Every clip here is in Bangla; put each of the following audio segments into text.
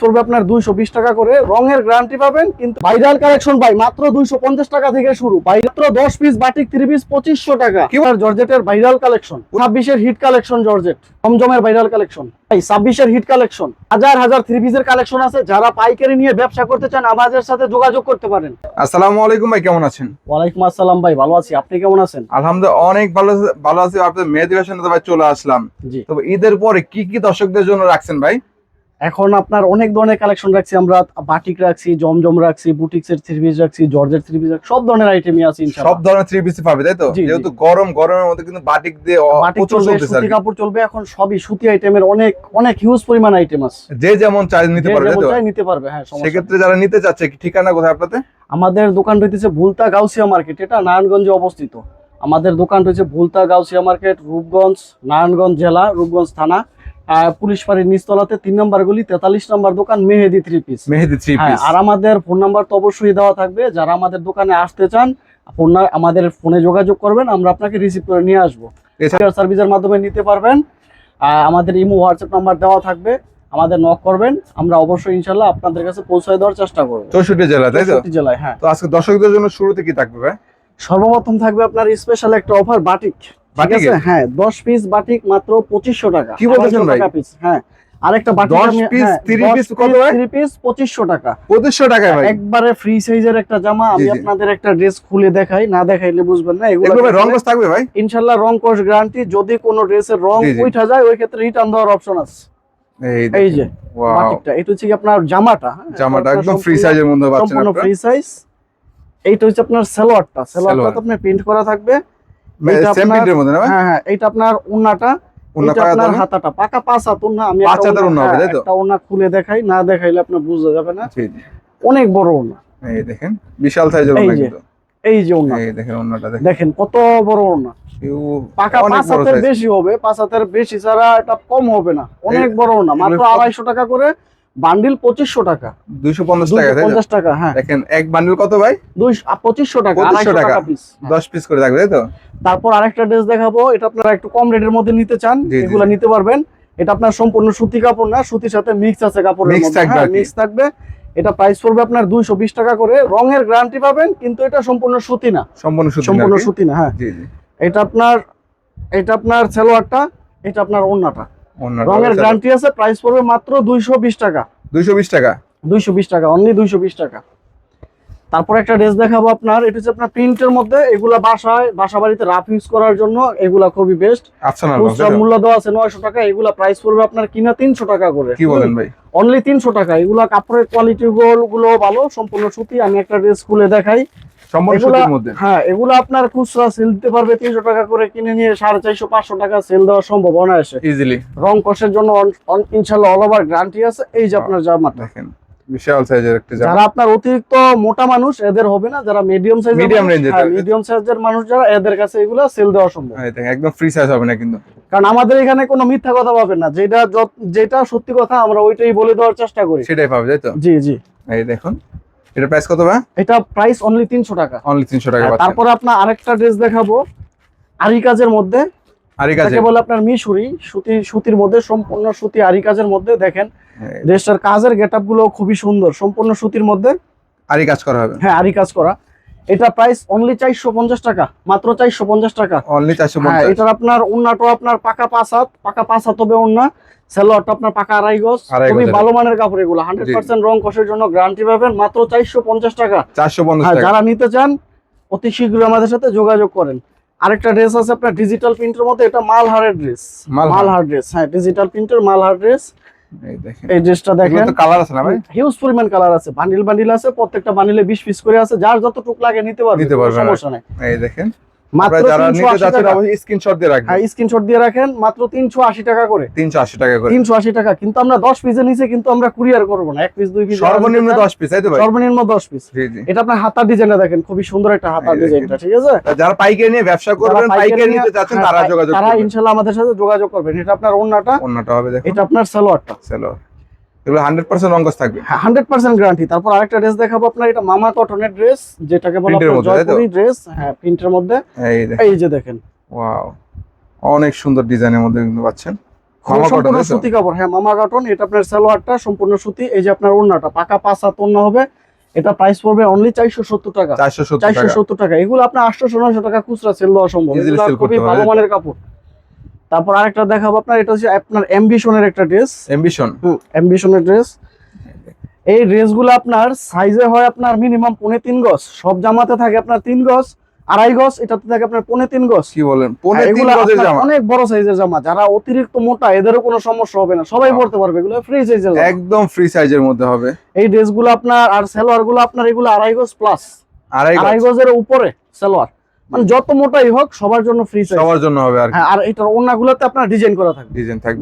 পড়বে আপনার 220 টাকা করে, রঙের গ্যারান্টি পাবেন। কিন্তু ভাইরাল কালেকশন ভাই মাত্র 250 টাকা থেকে শুরু, মাত্র 10 পিস বাটিক 3 পিস 2500 টাকা। কি জর্জেটের ভাইরাল কালেকশন, 26 এর হিট কালেকশন, জর্জেট জমজমের ভাইরাল কালেকশন ভাই, 26 এর হিট কালেকশন, হাজার হাজার 3 পিসের কালেকশন আছে। যারা পাইকারি নিয়ে ব্যবসা করতে চান আমাদের সাথে যোগাযোগ করতে পারেন। আসসালামু আলাইকুম ভাই, কেমন আছেন? ওয়ালাইকুম আসসালাম ভাই, ভালো আছি, আপনি কেমন আছেন? আলহামদুলিল্লাহ অনেক ভালো আছি। আপনাদের মেহেদী ফ্যাশনে তো ভাই চলে আসলাম। জি, তবে ঈদের পরে কি কি দর্শকদের জন্য রাখছেন ভাই? এখন আপনার অনেক ধরনের কালেকশন রাখছি আমরা, বাটিক রাখছি, জমজম রাখছি, বুটিক্সের 3 পিস রাখছি, জর্জেট 3 পিস, সব ধরনের আইটেমই আছে ইনশাআল্লাহ। সব ধরনের 3 পিস পাবে তাই তো? জি, জি। যেহেতু গরমের মধ্যে কিন্তু বাটিক দিয়ে বাটিক প্রচুর চলবে, চলতেছে আর সুতি কি। কাপড় চলবে, এখন সবই সুতি আইটেমের অনেক অনেক হিউজ পরিমাণ আইটেম আছে, যে যেমন চাই নিতে যে পারবে তাই যেমন তো? চাই নিতে পারবে। হ্যাঁ, সমস্যা নেই। সেক্ষেত্রে যারা নিতে চাচ্ছে ঠিকানা কোথায় আপনাদের? আমাদের দোকান রয়েছে ভুলতা গাউসিয়া মার্কেট, এটা নারায়ণগঞ্জে অবস্থিত। আমাদের দোকান রয়েছে ভুলতা গাউসিয়া মার্কেট, রূপগঞ্জ, নারায়ণগঞ্জ জেলা, রূপগঞ্জ থানা, পুলিশ ফাঁড়ির নিচতলাতে 3 নম্বর গলি, 43 নম্বর দোকান, মেহেদী 3 পিস। মেহেদী 3 হ্যাঁ, পিস। আর আমাদের ফোন নাম্বার তো অবশ্যই দেওয়া থাকবে। যারা আমাদের দোকানে আসতে চান আমাদের ফোনে যোগাযোগ করবেন, আমরা আপনাকে রিসিভ করে নিয়ে আসবো। এছাড়া সার্ভিসের মাধ্যমে নিতে পারবেন। আমাদের ইমো হোয়াটসঅ্যাপ নাম্বার দেওয়া থাকবে, আমাদের নক করবেন, আমরা অবশ্যই ইনশাল্লাহ আপনাদের কাছে পৌঁছায় দেওয়ার চেষ্টা করবো। 64 জেলা তাই তো? 64 জেলায়। হ্যাঁ, তো আজকে দর্শকদের জন্য শুরুতে কি থাকবে ভাই? সর্বপ্রথম থাকবে আপনার স্পেশাল একটা অফার, বাটিক। ঠিক আছে? হ্যাঁ, 10 পিস বাটিক মাত্র 2500 টাকা। কি বলতেছেন ভাই? পিস। হ্যাঁ, আরেকটা বাটিক 10 পিস 3 পিস কত ভাই? 3 পিস 2500 টাকা। 2500 টাকায় ভাই? একবারে ফ্রি সাইজের একটা জামা। আমি জি, জি। আপনাদের একটা ড্রেস খুলে দেখাই, না দেখাইলে বুঝবেন না। এগুলো ভাই রং কস থাকবে ভাই? ইনশাআল্লাহ রং কস গ্যারান্টি। যদি কোনো ড্রেসের রং জি, জি। উঠা যায় ওই ক্ষেত্রে রিটার্ন দেওয়ার অপশন আছে। এই যে ওয়াও, বাটিকটা, এটা হচ্ছে কি আপনার জামাটা। হ্যাঁ, জামাটা এটা একদম ফ্রি সম্পূর্ণ- সাইজের মধ্যে পাচ্ছেন সম্পূর্ণ আপনারা। Free size. এইটা হচ্ছে আপনার সালোয়ারটা সালোয়ার। তো আপনার প্রিন্ট করা থাকবে। এটা সেম আপনার- প্রিন্টের মধ্যে না ভাই? হ্যাঁ হ্যাঁ, এটা আপনার ওন্নাটা, ওন্না এটা পায়া আপনার দাও? হাতাটা পাকা 5 হাত ওন্না। আমি 5 হাতের ওন্না হবে তাই তো? একটা ওন্না খুলে দেখাই, না দেখাইলে আপনার বোঝা যাবে না। জি, জি। অনেক বড় ওন্না। এই দেখেন বিশাল সাইজের এই ওন্না যে, কিন্তু। এই যে ওন্না, এই দেখেন ওন্নাটা দেখেন। দেখেন কত বড় ওন্না। পাকা অনেক 5 বড় হাতের সাইজ। বেশি হবে, 5 হাতের বেশি ছাড়া এটা কম হবে না। অনেক বড় ওন্না, মাত্র 250 টাকা করে বান্ডিল, 2500 টাকা। 250 টাকা তাই তো? 250 টাকা। হ্যাঁ, দেখেন এক বান্ডেল কত ভাই? 2500 টাকা, 2500 250 টাকা টাকা পিস। 10 পিস করে থাকবে তাই তো? তারপর আরেকটা ড্রেস দেখাবো, এটা আপনারা একটু কম রেটের মধ্যে নিতে চান, জি, জি। এগুলা নিতে পারবেন। এটা আপনার সম্পূর্ণ সুতি কাপড় না, সুতির সাথে মিক্স আছে কাপড়ের Mix মধ্যে। থাকবে হ্যাঁ, আর কি। মিক্স থাকবে। এটা প্রাইস পড়বে আপনার 220 টাকা করে, রঙের গ্যারান্টি পাবেন, কিন্তু এটা সম্পূর্ণ সুতি না। সম্পূর্ণ সুতি সম্পূর্ণ নাকি? সুতি না। হ্যাঁ, জি, জি। এটা আপনার সালোয়ারটা, এটা আপনার ওন্নাটা, ওন্নাটা রঙের হচ্ছে গ্যারান্টি আছে। প্রাইস পড়বে মাত্র 220 টাকা। 220 টাকা। 220 টাকা, অনলি 220 টাকা। তারপর একটা ড্রেস দেখাবো আপনার, এটা হচ্ছে আপনার প্রিন্টের মধ্যে। এগুলা বাসা বাড়িতে রাফ ইউজ করার জন্য এগুলা খুবই বেস্ট। আচ্ছা না খুচরা মূল্য দেওয়া আছে 900 টাকা। এগুলা প্রাইস পড়বে আপনার কিনা 300 টাকা করে। কি বলেন ভাই? অনলি 300 টাকা। এগুলা কাপড়ের কোয়ালিটি গুলো ভালো, সম্পূর্ণ সুতি। আমি একটা ড্রেস খুলে দেখাই। সম্পূর্ণ এগুলা- সুতির মধ্যে। হ্যাঁ, এগুলো আপনার খুচরা সেল দিতে পারবে 300 টাকা করে, কিনে নিয়ে 450-500 টাকা সেল দেওয়া সম্ভব অনায়াসে। ইজিলি। রং কষের জন্য ইনশাল্লাহ অল ওভার গ্যারান্টি আছে। এই যে আপনার জামাটা, দেখেন বিশাল সাইজের একটা জামা। যারা আপনার অতিরিক্ত মোটা মানুষ এদের হবে না, যারা মিডিয়াম সাইজের, Medium range এর। মিডিয়াম সাইজের মানুষ যারা, এদের কাছে এগুলো সেল দেওয়া সম্ভব। এই দেখেন একদম ফ্রি সাইজ হবে না কিন্তু। কারণ আমাদের এখানে কোনো মিথ্যা কথা পাবেন না, যেটা সত্যি কথা আমরা ওইটাই বলে দেওয়ার চেষ্টা করি। সেটাই পাবে তাই তো? জি জি। এই দেখুন এটা প্রাইস কত ভাই? এটা প্রাইস অনলি 300 টাকা। অনলি 300 টাকা পাচ্ছেন। তারপর আপনার আরেকটা ড্রেস দেখাবো আরি কাজের মধ্যে, আরি কাজে। এটাকে বলে আপনার মিশরি, সুতির মধ্যে, সম্পূর্ণ সুতি আরি কাজের মধ্যে। দেখেন ড্রেসটার কাজের গেটআপ গুলো খুবই সুন্দর, সম্পূর্ণ সুতির মধ্যে। আরি কাজ করা হবে। হ্যাঁ, আরি কাজ করা। এটা প্রাইস অনলি 450 টাকা, মাত্র 450 টাকা। অনলি হ্যাঁ, 450। এটার আপনার ওন্নাটা আপনার পাকা 5 হাত হবে ওন্না। সালোয়ারটা আপনার পাকা 2.5 গজ। খুবই ভালো মানের কাপড় এগুলো, 100% রং কষের জন্য গ্যারান্টি পাবেন, মাত্র 450 টাকা। 450 হ্যাঁ, টাকা। যারা নিতে চান অতি শীঘ্রই আমাদের সাথে যোগাযোগ করেন। আরেকটা ড্রেস আছে আপনার ডিজিটাল প্রিন্টের মধ্যে, এটা মালহারের ড্রেস। মালহার ড্রেস, হ্যাঁ, ডিজিটাল প্রিন্টের মালহার ড্রেস। এই দেখেন এই ড্রেসটা দেখেন, এগুলো তো কালার আছে না ভাই? হিউজ পরিমাণ কালার আছে, বান্ডিল আছে, প্রত্যেকটা বান্ডিলে 20 পিস করে আছে। যার যতটুকু লাগে নিতে পারবে, সমস্যা নেই। এই দেখেন মাত্র যারা নিতে 380 যাচ্ছেন টাকা। অবশ্যই স্ক্রিনশট দিয়ে রাখবেন। হ্যাঁ, স্ক্রিনশট দিয়ে রাখেন, মাত্র 380 টাকা করে। 380 টাকা করে। 380 টাকা। কিন্তু আমরা 10 পিসের নিচে কিন্তু আমরা কুরিয়ার করব না, 1 পিস 2 পিস সর্বনিম্ন 10 পিস তাই তো ভাই? সর্বনিম্ন 10 পিস। জি জি। এটা আপনার হাতার ডিজাইনটা দেখেন, খুবই সুন্দর একটা হাতার এই ডিজাইনটা, ঠিক আছে? যারা পাইকারি নিয়ে ব্যবসা করবেন, পাইকারি নিতে চাচ্ছেন তারা যোগাযোগ তারা করবেন। ইনশাআল্লাহ আমাদের সাথে যোগাযোগ করবেন। এটা আপনার ওন্নাটা, ওন্নাটা হবে দেখুন। এটা আপনার সালোয়ারটা। চলো এগুলো 100% রং কস থাকবে। 100% গ্যারান্টি। তারপর আরেকটা ড্রেস দেখাবো আপনার, এটা মামা কটনের ড্রেস, যেটাকে বলা প্রিন্টের হয় মধ্যে, তাই তো? জয়পুরি ড্রেস। হ্যাঁ, প্রিন্টের মধ্যে। এই দেখেন এই যে দেখেন, ওয়াও অনেক সুন্দর ডিজাইনের মধ্যে কিন্তু পাচ্ছেন। মামা কটন সম্পূর্ণ সুতি কাপড়, হ্যাঁ মামা কটন। এটা আপনার সালোয়ারটা সম্পূর্ণ সুতি, এই যে আপনার ওড়নাটা পাকা 5 হাত ওড়না হবে। এটা প্রাইস পড়বে অনলি 470 টাকা। 470 টাকা। এগুলো আপনার 800-900 টাকা খুচরা সেল দেওয়া সম্ভব, এগুলো খুবই ভালো মানের কাপড়। তারপর আরেকটা দেখাবো আপনার, এটা হচ্ছে আপনার অ্যাম্বিশনের একটা ড্রেস। অ্যাম্বিশনের ড্রেস। এই ড্রেসগুলো আপনার সাইজে হয় আপনার মিনিমাম 3.5 গজ, সব জামাতে থাকে আপনার 3 গজ, 2.5 গজ, এটাতে থাকে আপনার 3.5 গজ। কি বলেন, এগুলো অনেক বড় সাইজের জামা, যারা অতিরিক্ত মোটা এদেরও কোনো সমস্যা হবে না, সবাই পড়তে পারবে। এগুলো ফ্রি সাইজের, একদম ফ্রি সাইজের মধ্যে হবে এই ড্রেসগুলো আপনার। আর সালোয়ার গুলো আপনার এগুলো 2.5 গজ প্লাস, 2.5 গজের উপরে সালোয়ার, মানে যত মোটাই হোক সবার জন্য ফ্রি সাইজ, সবার জন্য হবে আর কি। হ্যাঁ, আর এটার ওড়নাগুলোতে আপনার ডিজাইন করা থাকবে,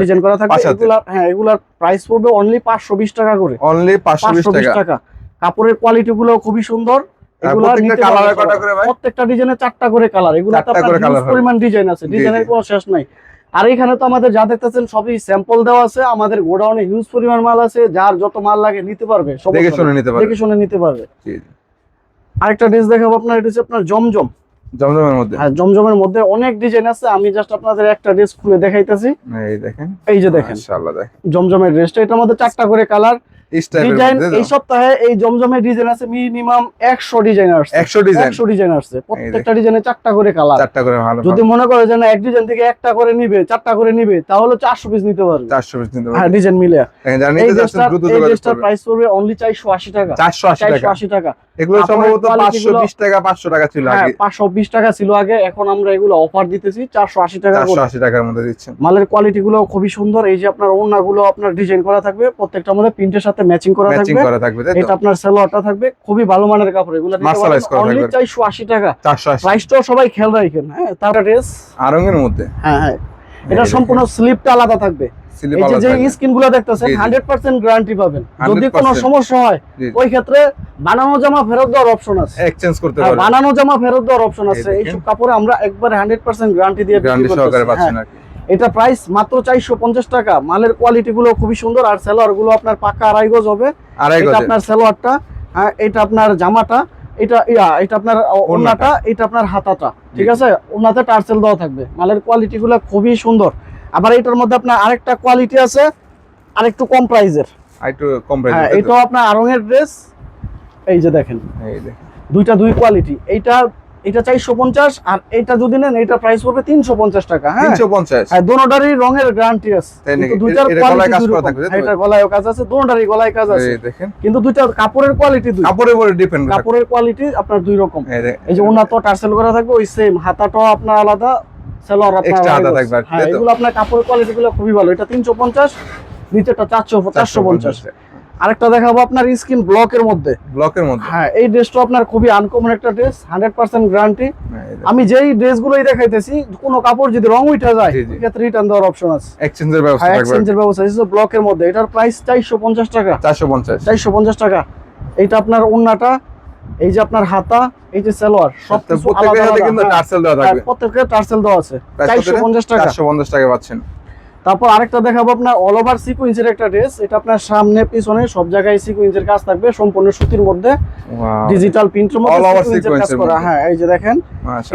ডিজাইন করা থাকবে এগুলা। হ্যাঁ, এগুলার প্রাইস পড়বে অনলি 520 টাকা করে, অনলি 520 টাকা। কাপড়ের কোয়ালিটি গুলো খুবই সুন্দর। প্রত্যেকটা ডিজাইনে 4টা করে কালার, এগুলো পরিমাণ ডিজাইন আছে, ডিজাইনের কোনো শেষ নাই। আর এখানে তো আমাদের যা দেখতেছেন সবই স্যাম্পল দেওয়া আছে, আমাদের গোডাউনে হিউজ পরিমাণ মাল আছে, যার যত মাল লাগে নিতে পারবে, দেখে শুনে নিতে পারবে। আরেকটা ড্রেস দেখাবো আপনার, এটা হচ্ছে আপনার জমজমের মধ্যে। হ্যাঁ, জমজমের মধ্যে অনেক ডিজাইন আছে, আমি জাস্ট আপনাদের একটা ড্রেস খুলে দেখাইতেছি। এই দেখেন, এই যে দেখেন মাশাআল্লাহ, দেখেন জমজমের ড্রেসটা, এটার মধ্যে 4টা করে কালার ডিজাইন। এই সপ্তাহে এই জমজমের ডিজাইন আছে মিনিমাম 100 ডিজাইন আসছে, 100 ডিজাইন আসছে। প্রত্যেকটা ডিজাইনে 4টা করে কালার, 4টা করে। ভালো, যদি মনে করে যে না এক ডিজাইন থেকে একটা করে নিবে, 4টা করে নিবে, তাহলে 400 পিস নিতে পারবে, 400 পিস নিতে পারবে। হ্যাঁ, ডিজাইন মিলে। এই ড্রেসটার প্রাইস পড়বে অনলি 480 টাকা, 480 টাকা। এগুলো সম্ভবত 520 টাকা 500 টাকা ছিল আগে, হ্যাঁ 520 টাকা ছিল আগে, এখন আমরা এগুলো অফার দিতেছি 480 টাকা করে, 480 টাকার মধ্যে দিচ্ছেন। মালের কোয়ালিটি গুলো খুবই সুন্দর। এই যে আপনার ওড়নাগুলো আপনার ডিজাইন করা থাকবে, প্রত্যেকটার মধ্যে প্রিন্টের সাথে ম্যাচিং করা থাকবে। এটা আপনার সালোয়ারটা থাকবে খুবই ভালো মানের কাপড়, এগুলো অনলি 480 টাকা। প্রাইসটাও সবাই খেয়াল রাখেন। হ্যাঁ, তারপর ড্রেস আরঙের মধ্যে, হ্যাঁ হ্যাঁ, এটা সম্পূর্ণ স্লিপটা আলাদা থাকবে। এই যে স্কিনগুলো দেখতেছেন 100% গ্যারান্টি পাবেন, যদি কোনো সমস্যা হয় ওই ক্ষেত্রে বানানো জামা ফেরত দেওয়ার অপশন আছে, এক্সচেঞ্জ করতে পারবেন, বানানো জামা ফেরত দেওয়ার অপশন আছে। এই সব কাপড়ে আমরা একবার 100% গ্যারান্টি দিয়ে বিক্রি করতেছি। এটা প্রাইস মাত্র 450 টাকা। মালের কোয়ালিটি গুলো খুবই সুন্দর, আর সালোয়ার গুলো আপনার পাকা 2.5 গজ হবে। এটা আপনার সালোয়ারটা, এটা আপনার জামাটা, এটা আপনার ওড়নাটা, এটা আপনার হাতাটা, ঠিক আছে? ওড়নাতে টার্সেল দেওয়া থাকবে। মালের কোয়ালিটি গুলো খুবই সুন্দর। আবার এটার মধ্যে আপনার আরেকটা কোয়ালিটি আছে, আরেকটু কম প্রাইজের, হ্যাঁ, এটাও আপনার আরঙের ড্রেস। এই যে দেখেন, দুই কোয়ালিটি, এটা 450, আর এটা যদি নেন এটা প্রাইস পড়বে 350 টাকা। হ্যাঁ, 350। হ্যাঁ, দুটোটারই রঙের গ্যারান্টি আছে, কিন্তু দুইটার কোয়ালিটি কাজ করা থাকবে। এটা গলায়ও কাজ আছে, দুটোটারই গলায় কাজ আছে, কিন্তু দুইটা কাপড়ের কোয়ালিটি দুই, কাপড়ের উপরে ডিপেন্ড, কাপড়ের কোয়ালিটি আপনার দুই রকম। এই যে ওনা তো টার্সেল করা থাকবে, ওই সেম হাতাটাও আপনার আলাদা, সালোয়ার আপনার এক্সট্রা হাতা থাকবে। হ্যাঁ, এগুলো আপনার কাপড়ের কোয়ালিটি গুলো খুবই ভালো। এটা 350, নিচেটা 450। আরেকটা দেখাবো আপনার স্কিন ব্লকের মধ্যে, হ্যাঁ, এই ড্রেসটা আপনার খুবই আনকমন একটা ড্রেস, 100% গ্যারান্টি। আমি যেই ড্রেসগুলোই দেখাইতেছি, কোনো কাপড় যদি রং উঠে যায় সেক্ষেত্রে রিটার্ন দেওয়ার অপশন আছে, এক্সচেঞ্জের ব্যবস্থা থাকবে, এক্সচেঞ্জের ব্যবস্থা। এই ব্লকের মধ্যে এটার প্রাইস 450 টাকা, 450 টাকা। এইটা আপনার ওন্নাটা, এই যে আপনার হাতা, এই যে সালোয়ার, সব প্রত্যেকটা হাতে কিন্তু টার্সেল দেওয়া থাকবে, প্রত্যেকটা টার্সেল দেওয়া আছে। 450 টাকা, 450 টাকা পাচ্ছেন। তারপর আরেকটা দেখাবো আপনার অল ওভার সিকোয়েন্সের একটা ড্রেস। এটা আপনার সামনে পিছনে সব জায়গায় সিকোয়েন্সের কাজ থাকবে, সম্পূর্ণ সুতির মধ্যে, ডিজিটাল প্রিন্টের মধ্যে সিকোয়েন্সের কাজ করা। হ্যাঁ, এই যে দেখেন,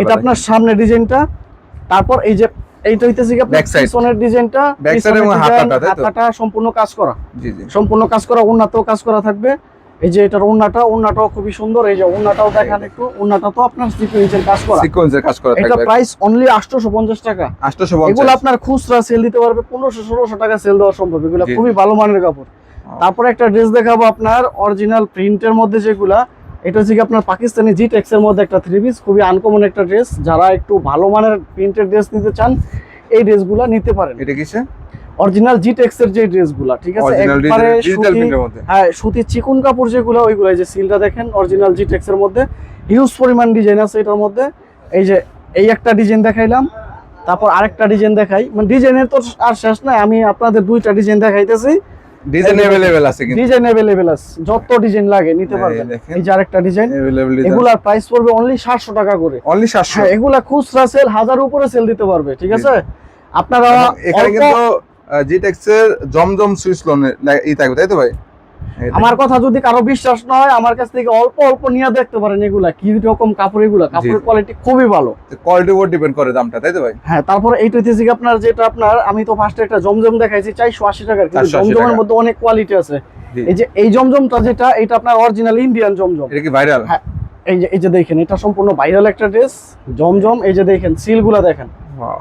এটা আপনার সামনে ডিজাইনটা। তারপর এই যে এইটা হইতেছে কি আপনার পিছনের ডিজাইনটা, হাতাটা সম্পূর্ণ কাজ করা, সম্পূর্ণ কাজ করা, ওন্নাতেও কাজ করা থাকবে। এই যে এটার ওন্নাটাও খুবই সুন্দর। এই যে ওন্নাটাও দেখেন একটু, ওন্নাটা তো আপনার সিকোয়েন্সের কাজ করা, এটা প্রাইস অনলি 850 টাকা। এগুলো আপনার খুচরা সেল দিতে পারবে 1500-1600 টাকা সেল দেওয়া সম্ভব, এগুলো খুবই ভালো মানের কাপড়। তারপর একটা ড্রেস দেখাবো আপনার অরিজিনাল প্রিন্টের মধ্যে, যেগুলা এটা হচ্ছে কি আপনার পাকিস্তানি জিটেক্স এর মধ্যে একটা 3 পিস, খুবই আনকমন একটা ড্রেস। যারা একটু ভালো মানের প্রিন্টের ড্রেস নিতে চান, এই ড্রেসগুলা নিতে পারেন। এটা কিসে? অরিজিনাল জিটেক্স এর যে ড্রেসগুলা, ঠিক আছে, একবারে হ্যাঁ, সুতির চিকন কাপড় যেগুলো, ওইগুলো। এই যে সিলটা দেখেন, অরিজিনাল জিটেক্স এর মধ্যে হিউজ পরিমাণ ডিজাইন আছে এটার মধ্যে। এই যে এই একটা ডিজাইন দেখাইলাম, তারপর আরেকটা ডিজাইন দেখাই, মানে ডিজাইনের তো আর শেষ নাই, আমি আপনাদের দুইটা ডিজাইন দেখাইতেছি। ডিজাইন अवेलेबल আছে, কিন্তু ডিজাইন अवेलेबल আছে, যত ডিজাইন লাগে নিতে পারবেন। এই যে আরেকটা ডিজাইন, এগুলার প্রাইস পড়বে অনলি 700 টাকা করে, অনলি 700। হ্যাঁ, এগুলা খুচরা সেল 1000 উপরে সেল দিতে পারবে, ঠিক আছে? আপনারা এখানে কিন্তু জিটেক্স এর জমজম সুইস লোনের ই থাকবে, তাই তো ভাই? আমার কথা যদি কারো বিশ্বাস না হয় আমার কাছ থেকে অল্প অল্প নিয়ে দেখতে পারেন, এগুলা কি রকম কাপড়, এগুলা কাপড়ের কোয়ালিটি খুবই ভালো। কোয়ালিটির উপর ডিপেন্ড করে দামটা, তাই তো ভাই? হ্যাঁ, তারপরে এইটা হচ্ছে কি আপনার, যেটা আপনার আমি তো ফার্স্টে একটা জমজম দেখাইছি 480 টাকার, কিন্তু 480 জমজমের টাকা। মধ্যে অনেক কোয়ালিটি আছে। জি। এই যে এই জমজমটা যেটা, এটা আপনার অরিজিনাল ইন্ডিয়ান জমজম। এটা কি ভাইরাল? হ্যাঁ, এই যে দেখেন, এটা সম্পূর্ণ ভাইরাল একটা ড্রেস জমজম। এই যে দেখেন সিলগুলা দেখেন, ওয়াও,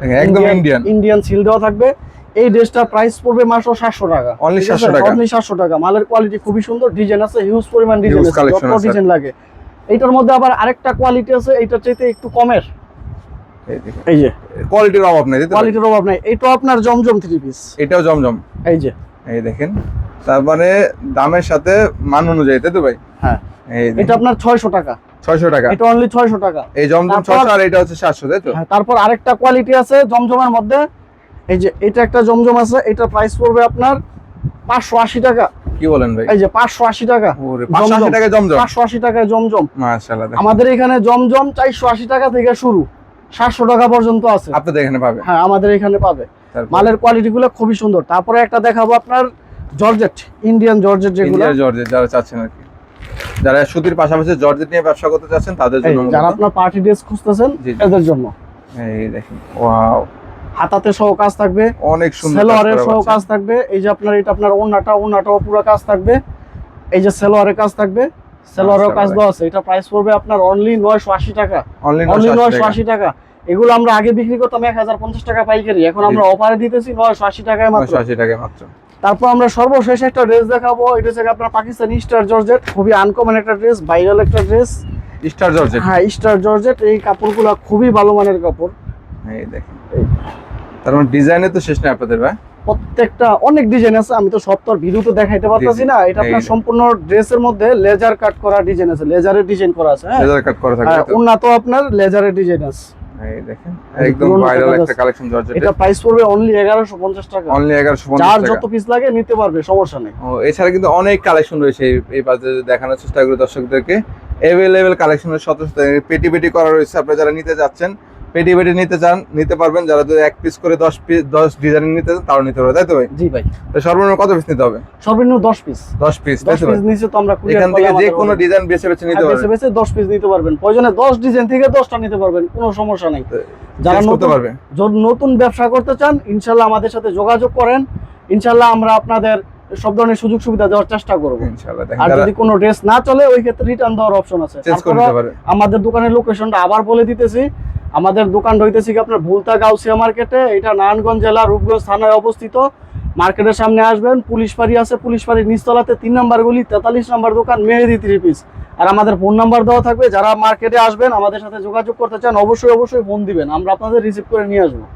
একদম ইন্ডিয়ান ইন্ডিয়ান সিল দেওয়া থাকবে। এই ড্রেসটার প্রাইস পড়বে মাত্র 700 টাকা। Only ঠিক আছে? 700 টাকা। Only 700 টাকা। মালের কোয়ালিটি খুবই সুন্দর, ডিজাইন আছে হিউজ পরিমাণ, ডিজাইন Huge আছে, collection যত আছে। ডিজাইন লাগে। এইটার মধ্যে আবার আরেকটা কোয়ালিটি আছে, এইটার চাইতে একটু কমের। এই যে কোয়ালিটির অভাব নেই, তাই তো ভাই? কোয়ালিটির অভাব নাই। এইটা আপনার জমজম 3 পিস। এটাও জমজম। এই যে এই দেখেন, তার মানে দামের সাথে মান অনুযায়ী, তাই তো ভাই? হ্যাঁ, এই এটা আপনার 600 টাকা। 600 টাকা। এটা অনলি 600 টাকা। এই জমজম তারপর- 600 আর এটা হচ্ছে 700, তাই তো? হ্যাঁ, তারপর আরেকটা কোয়ালিটি আছে জমজমের মধ্যে। এই যে এটা একটা জমজম আছে, এটা প্রাইস পড়বে আপনার 580 টাকা। কি বলেন ভাই? এই যে 580 টাকা। ওরে 580 টাকা জমজম। 580 টাকায় জমজম। মাশাআল্লাহ। আমাদের এখানে জমজম 480 টাকা থেকে শুরু, 700 টাকা পর্যন্ত আছে। আপনাদের এখানে পাবে? হ্যাঁ, আমাদের এখানে পাবে। তারপর মালের কোয়ালিটি গুলো খুবই সুন্দর। তারপরে একটা দেখাবো আপনার জর্জেট, ইন্ডিয়ান জর্জেট যেগুলো, ইন্ডিয়ার জর্জেট যারা চাচ্ছেন আর কি, যারা সুতির পাশাপাশি জর্জেট নিয়ে ব্যবসা করতে চাচ্ছেন তাদের এই জন্য যারা মূলত। আপনার পার্টি ড্রেস খুঁজতেছেন জি, জি। এদের জন্য। এই দেখেন, ওয়াও, হাতাতে সহ কাজ থাকবে, অনেক সুন্দর সেলোয়ারের সহ কাজ থাকবে। এই যে আপনার এটা আপনার ওন্নাটাও পুরো কাজ থাকবে। এই যে সেলোয়ারের কাজ থাকবে, সেলোয়ারের কাজ দেওয়া আছে। এটা প্রাইস পড়বে আপনার অনলি 980 টাকা। অনলি অনলি 980 980 টাকা। এগুলো আমরা আগে বিক্রি করতাম 1050 টাকা পাইকারি, এখন আমরা অফারে দিতেছি 980 টাকায় মাত্র। 980 টাকা মাত্র। তারপর আমরা সর্বশেষ একটা ড্রেস দেখাবো, এটা হচ্ছে আপনার পাকিস্তানি স্টার জর্জেট, খুবই আনকমন একটা ড্রেস, ভাইরাল একটা ড্রেস। Star georgette. হ্যাঁ, স্টার জর্জেট। এই কাপড়গুলো খুবই ভালো মানের কাপড়। এই দেখেন, তার মানে ডিজাইনে তো শেষ নেই আপনাদের ভাই? প্রত্যেকটা অনেক ডিজাইন আছে, আমি তো সব তো ভিডিওতে দেখাইতে পারতাছি না। এটা আপনার এই- সম্পূর্ণ ড্রেসের মধ্যে লেজার কাট করা ডিজাইন আছে, লেজারের ডিজাইন করা আছে। হ্যাঁ, লেজার কাট করা থাকে, আর তাই তো? উন্নত আপনার লেজারের ডিজাইন আছে। এই দেখেন, একদম পুরোনো ভাইরাল কাজ একটা আছে। Collection georgette. এটা প্রাইস পড়বে অনলি 1150 টাকা। অনলি 1150 যার টাকা। যত পিস লাগে নিতে পারবে, সমস্যা নেই। ও, এছাড়া কিন্তু অনেক কালেকশন রয়েছে এই বাজারে, দেখানোর চেষ্টা করি দর্শকদেরকে। এভেলেবেল কালেকশনের শত শত পেটি পেটি করা রয়েছে। আপনারা যারা নিতে যাচ্ছেন, পেটি পেটি নিতে চান নিতে পারবেন। যারা যদি এক পিস করে 10 ডিজাইন নিতে চান তাও নিতে পারবে, তাই তো ভাই? জি ভাই, তো সর্বনিম্ন কত পিস নিতে হবে? সর্বনিম্ন 10 পিস। 10 পিস, তাই 10 তো ভাই? পিস নিচে তো আমরা এখান থেকে যে কোনো ডিজাইন বেছে বেছে নিতে বেছে পারবেন, বেছে 10 পিস নিতে পারবেন। প্রয়োজনে 10 ডিজাইন থেকে 10টা নিতে পারবেন, কোনো সমস্যা নেই। যারা চেঞ্জ করতে নতুন পারবে। নতুন ব্যবসা করতে চান, ইনশাল্লাহ আমাদের সাথে যোগাযোগ করেন। ইনশাল্লাহ আমরা আপনাদের সব ধরনের সুযোগ সুবিধা দেওয়ার চেষ্টা করব। ইনশাআল্লাহ। আর দেখেন, যদি কোনো ড্রেস না চলে, ওই ক্ষেত্রে রিটার্ন দেওয়ার অপশন আছে। চেঞ্জ করে তারপরে নিতে পারবে। আমাদের দোকানের লোকেশনটা আবার বলে দিতেছি। আমাদের দোকান রইতেছে কি আপনার ভুলতা গাউসিয়া মার্কেটে, এটা নারায়ণগঞ্জ জেলা রূপগঞ্জ থানায় অবস্থিত। মার্কেটের সামনে আসবেন, পুলিশ ফাঁড়ি আছে, পুলিশ ফাঁড়ির নিচতলাতে 3 নাম্বার গলি 43 নাম্বার দোকান, মেহেদি 3 পিস। আর আমাদের ফোন নাম্বার দেওয়া থাকবে। যারা মার্কেটে আসবেন, আমাদের সাথে যোগাযোগ করতে চান, অবশ্যই ফোন দিবেন, আমরা আপনাদের রিসিভ করে নিয়ে আসবো।